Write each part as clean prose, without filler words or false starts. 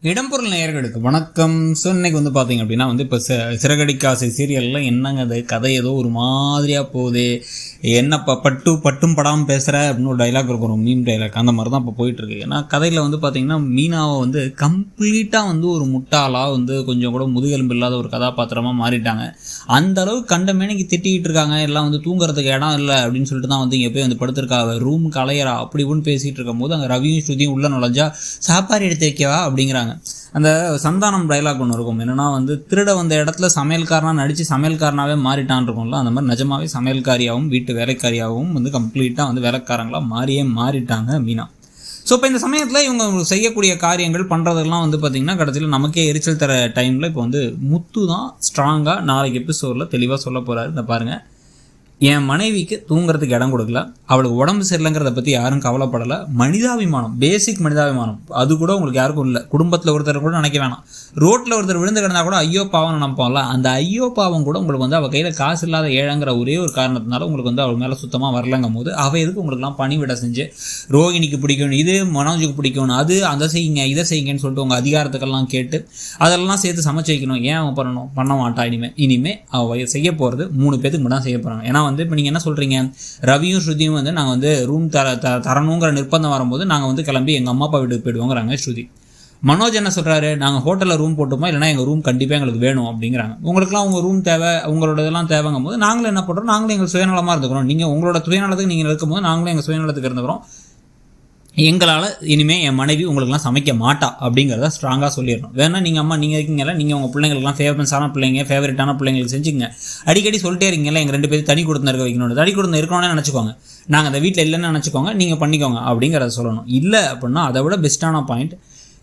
இடம்பொருள் நேயர்களுக்கு வணக்கம். ஸோ இன்னைக்கு வந்து பார்த்தீங்க அப்படின்னா இப்போ சிறகடிக்காசை சீரியலில் என்னங்க அது கதை ஏதோ ஒரு மாதிரியாக போகுது, என்னப்பா பட்டும் படாமல் பேசுகிற அப்படின்னு ஒரு டைலாக் இருக்கும், ஒரு மீம் டைலாக். அந்த மாதிரி தான் இப்போ போயிட்டுருக்கு. ஏன்னா கதையில் வந்து பார்த்திங்கன்னா மீனாவை கம்ப்ளீட்டாக ஒரு முட்டாளாக கொஞ்சம் கூட முதுகெலும்பு இல்லாத ஒரு கதாபாத்திரமாக மாறிட்டாங்க. அந்த அளவுக்கு கண்ட மேனைக்கு திட்டிகிட்டு இருக்காங்க. எல்லாம் தூங்குறதுக்கு இடம் இல்லை அப்படின்னு சொல்லிட்டு தான் இங்கே போய் படுத்திருக்காங்க. ரூம் கலையறா அப்படி இப்படின்னு பேசிகிட்டு இருக்கும் போது அங்கே ரவியும் ஸ்ருதியும் உள்ளே நுழைஞ்சா சாப்பாடு எடுத்து வைக்கவா அப்படிங்கிறாங்க. அந்த சந்தானம் டைலாக் ஒன்று இருக்கும், என்னென்னா திருட வந்த இடத்துல சமையல்காரனாக நடித்து சமையல்காரனாகவே மாறிட்டான் இருக்கும்ல, அந்த மாதிரி நிஜமாவே சமையல்காரியாகவும் வீட்டு வேலைக்காரியாகவும் கம்ப்ளீட்டாக வேலைக்காரங்களாக மாறிட்டாங்க மீனா. ஸோ இப்போ இந்த சமயத்தில் இவங்க செய்யக்கூடிய காரியங்கள் பண்ணுறதெல்லாம் பார்த்திங்கன்னா கடைசியில் நமக்கே எரிச்சல் தர டைமில் இப்போ முத்து தான் ஸ்ட்ராங்காக நாளைக்கு எபிசோடில் தெளிவாக சொல்ல போகிறாரு. இந்த பாருங்கள், என் மனைவிக்கு தூங்குறதுக்கு இடம் கொடுக்கல, அவளுக்கு உடம்பு சரியில்லைங்கிறத பற்றி யாரும் கவலைப்படலை, மனிதாபிமானம், பேசிக் மனிதாபிமானம் அது கூட உங்களுக்கு யாருக்கும் இல்லை. குடும்பத்தில் ஒருத்தர் கூட நினைக்க வேணாம், ரோட்டில் ஒருத்தர் விழுந்து கிடந்தா கூட ஐயோ பாவம் நினைப்போம்ல, அந்த ஐயோ பாவம் கூட உங்களுக்கு அவள் கையில் காசு இல்லாத ஏழைங்கிற ஒரே ஒரு காரணத்தினால உங்களுக்கு அவள் மேலே சுத்தமாக வரலங்கும் போது அவள் எதுக்கு உங்களுக்குலாம் பணிவிட செஞ்சு ரோகிணிக்கு பிடிக்கணும், இது மனோஜுக்கு பிடிக்கணும், அது அதை செய்யுங்க இதை செய்யுங்கன்னு சொல்லிட்டு உங்கள் அதிகாரத்துக்கெல்லாம் கேட்டு அதெல்லாம் சேர்த்து சமைச்சு வைக்கணும். ஏன் அவன் பண்ண மாட்டா? இனிமேல் அவள் செய்ய போகிறது 3 பேத்துக்கு மட்டும் தான் செய்ய போகிறாங்க. ஏன்னா இப்போ நீங்கள் என்ன சொல்கிறீங்க, ரவியும் ஸ்ருதியும் நாங்கள் ரூம் தரணுங்கிற நிர்பந்தம் வரும்போது நாங்கள் கிளம்பி எங்கள் அம்மா அப்பா வீட்டுக்கு போயிடுவோங்கிறாங்க ஸ்ருதி. மனோஜ் என்ன சொல்கிறாரு, நாங்கள் ஹோட்டலில் ரூம் போட்டுமா, இல்லைனா எங்கள் ரூம் கண்டிப்பாக எங்களுக்கு வேணும் அப்படிங்கிறாங்க. உங்களுக்குலாம் உங்கள் ரூம் தேவை, உங்களோட இதெல்லாம் தேவைங்கும் போது நாங்களும் என்ன பண்ணுறோம், நாங்களும் எங்கள் சுயநலமாக இருந்துக்கிறோம். நீங்கள் உங்களோட சுயநலத்துக்கு நீங்கள் இருக்கும்போது நாங்களும் எங்கள் சுயநலத்துக்கு இருந்துக்கிறோம். எங்களால் இனிமேல் என் மனைவி உங்களுக்குலாம் சமைக்க மாட்டா அப்படிங்கிறத ஸ்ட்ராங்காக சொல்லிடணும். வேணால் நீங்கள் அம்மா நீங்கள் இருக்கீங்களா, நீங்கள் உங்கள் பிள்ளைங்களுக்குலாம் ஃபேவரட்ஸான பிள்ளைங்க, ஃபேவரட்டான பிள்ளைங்களுக்கு செஞ்சுங்க. அடிக்கடி சொல்லிட்டே இருக்கீங்களா, எங்கள் 2 பேரும் தனி கொடுத்து இருக்க வைக்கணும், தனி கொடுத்து இருக்கணும்னு நினச்சிக்கோங்க, நாங்கள் அந்த வீட்டில் இல்லைன்னு நினச்சிக்கோங்க, நீங்கள் பண்ணிக்கோங்க அப்படிங்கிறத சொல்லணும். இல்லை அப்படின்னா அதை விட பெஸ்ட்டான பாயிண்ட்,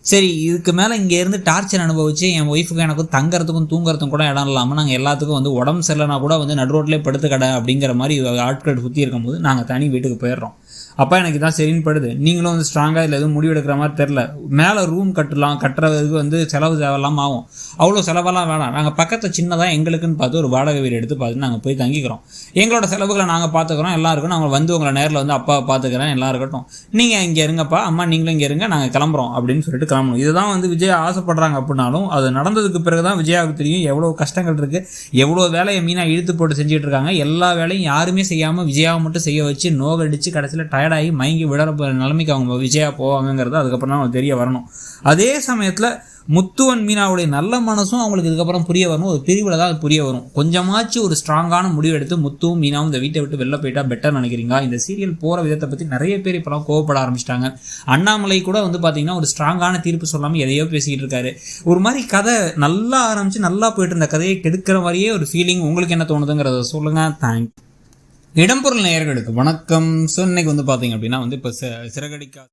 சரி இதுக்கு மேலே இங்கேருந்து டார்ச்சர் அனுபவிச்சு என் ஒய்ஃபுக்கு எனக்கும் தங்குறதுக்கும் தூங்குறதுக்கும் கூட இடம் இல்லாமல் நாங்கள் எல்லாத்துக்கும் உடம்பு சரியில்லைனா கூட நடு ரோட்லேயே படுத்து கடை அப்படிங்கிற மாதிரி ஆட்கள் சுற்றி இருக்கும்போது நாங்கள் தனி வீட்டுக்கு போயிடுறோம். அப்போ எனக்கு தான் சரின்னு படுது, நீங்களும் ஸ்ட்ராங்காக இல்லை எதுவும் முடிவெடுக்கிற மாதிரி தெரில, மேலே ரூம் கட்டுறதுக்கு செலவு தேவையெல்லாம் ஆகும், அவ்வளோ செலவெல்லாம் வேணாம், நாங்கள் பக்கத்தில் சின்னதாக எங்களுக்குன்னு பார்த்து ஒரு வாடகை வீடு எடுத்து பார்த்து நாங்கள் போய் தங்கிக்கிறோம், எங்களோட செலவுகளை நாங்கள் பார்த்துக்குறோம், எல்லாம் இருக்கும், நாங்கள் உங்களை நேரில் அப்பா பார்த்துக்கிறேன், எல்லாம் இருக்கட்டும், நீங்கள் இங்கே இருங்கப்பா, அம்மா நீங்களும் இங்கே இருங்க, நாங்கள் கிளம்புறோம் அப்படின்னு சொல்லிட்டு கிளம்பணும். இதுதான் விஜய் ஆசைப்படுறாங்க. அப்படின்னாலும் அது நடந்ததுக்கு பிறகு தான் விஜயாவுக்கு தெரியும் எவ்வளோ கஷ்டங்கள் இருக்குது, எவ்வளோ வேலையை மீனா இழுத்து போட்டு செஞ்சுட்டு இருக்காங்க. எல்லா வேலையும் யாருமே செய்யாமல் விஜயாவை மட்டும் செய்ய வச்சு நோகடிச்சு கடைசியில் டயர்டாகி மயங்கி விடற நிலைமைக்கு அவங்க விஜயா போவாங்கிறது அதுக்கப்புறம் தான் தெரிய வரணும். அதே சமயத்தில் முத்துவன் மீனாவுடைய நல்ல மனசும் அவங்களுக்கு இதுக்கப்புறம் புரிய வரணும். ஒரு பிரிவில் தான் அது புரிய வரும். கொஞ்சமாச்சும் ஒரு ஸ்ட்ராங்கான முடிவு எடுத்து முத்துவும் மீனாவும் இந்த வீட்டை விட்டு வெளில போயிட்டா பெட்டர் நினைக்கிறீங்களா? இந்த சீரியல் போகிற விதத்தை பற்றி நிறைய பேர் இப்போலாம் கோவப்பட ஆரம்பிச்சிட்டாங்க. அண்ணாமலை கூட பார்த்தீங்கன்னா ஒரு ஸ்ட்ராங்கான தீர்ப்பு சொல்லாமல் எதையோ பேசிக்கிட்டு இருக்காரு. ஒரு மாதிரி கதை நல்லா ஆரம்பித்து நல்லா போயிட்டு இருந்த கதையை கெடுக்கிற மாதிரியே ஒரு ஃபீலிங். உங்களுக்கு என்ன தோணுதுங்கிறத சொல்லுங்கள். தேங்க்ஸ். இடம்பொருள் நேயர்களுக்கு வணக்கம். ஸோ இன்னைக்கு பார்த்தீங்க அப்படின்னா இப்போ சிறகடிக்கா